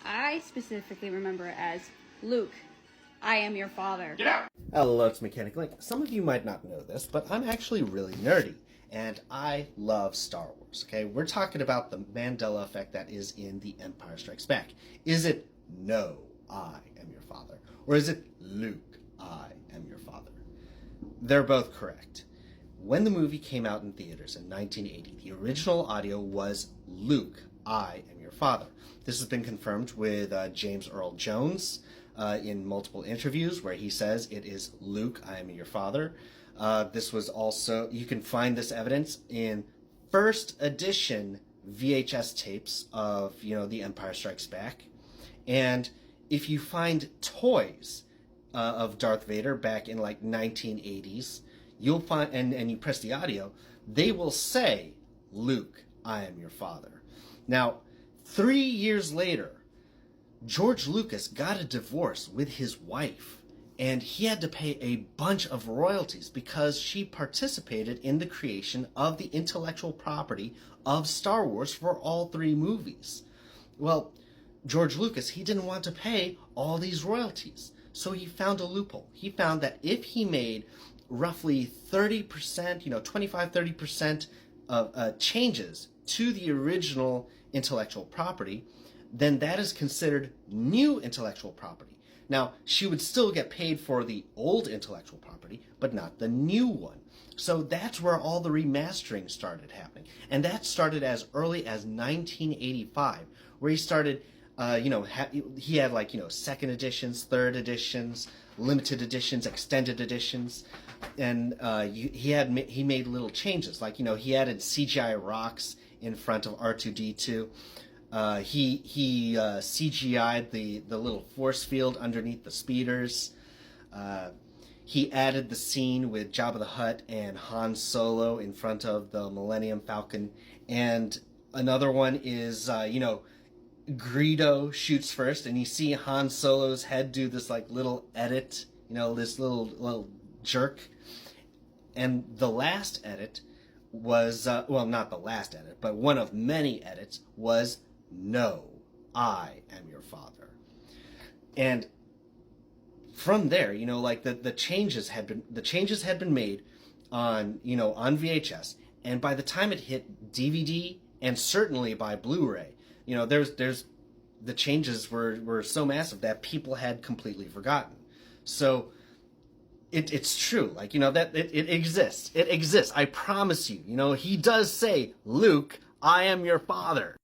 I specifically remember it as, Luke, I am your father. Get out! Hello, it's Mechanic Link. Some of you might not know this, but I'm actually really nerdy, and I love Star Wars, okay? We're talking about the Mandela effect that is in The Empire Strikes Back. Is it, no, I am your father? Or is it, Luke, I am your father? They're both correct. When the movie came out in theaters in 1980, the original audio was, Luke, I am your father. This has been confirmed with James Earl Jones in multiple interviews where he says it is Luke, I am your father. This was also, you can find this evidence in first edition VHS tapes of, The Empire Strikes Back. And if you find toys of Darth Vader back in like 1980s, you'll find, and you press the audio, they will say, Luke, I am your father. Now, 3 years later, George Lucas got a divorce with his wife, and he had to pay a bunch of royalties because she participated in the creation of the intellectual property of Star Wars for all 3 movies. Well, George Lucas, he didn't want to pay all these royalties, so he found a loophole. He found that if he made roughly 30%, 25-30% of changes to the original intellectual property, then that is considered new intellectual property. Now, she would still get paid for the old intellectual property, but not the new one. So that's where all the remastering started happening. And that started as early as 1985, where he started, he had like, second editions, third editions, limited editions, extended editions. And he made little changes. Like, he added CGI rocks in front of R2-D2. He CGI'd the little force field underneath the speeders. He added the scene with Jabba the Hutt and Han Solo in front of the Millennium Falcon. And another one is, Greedo shoots first, and you see Han Solo's head do this like little edit, this little jerk. And the last edit was, well, not the last edit, but one of many edits was, no, I am your father. And from there, the changes had been made on, on VHS, and by the time it hit DVD and certainly by Blu-ray, there's the changes were so massive that people had completely forgotten. So it's true, that it exists. It exists. I promise you. He does say, Luke, I am your father.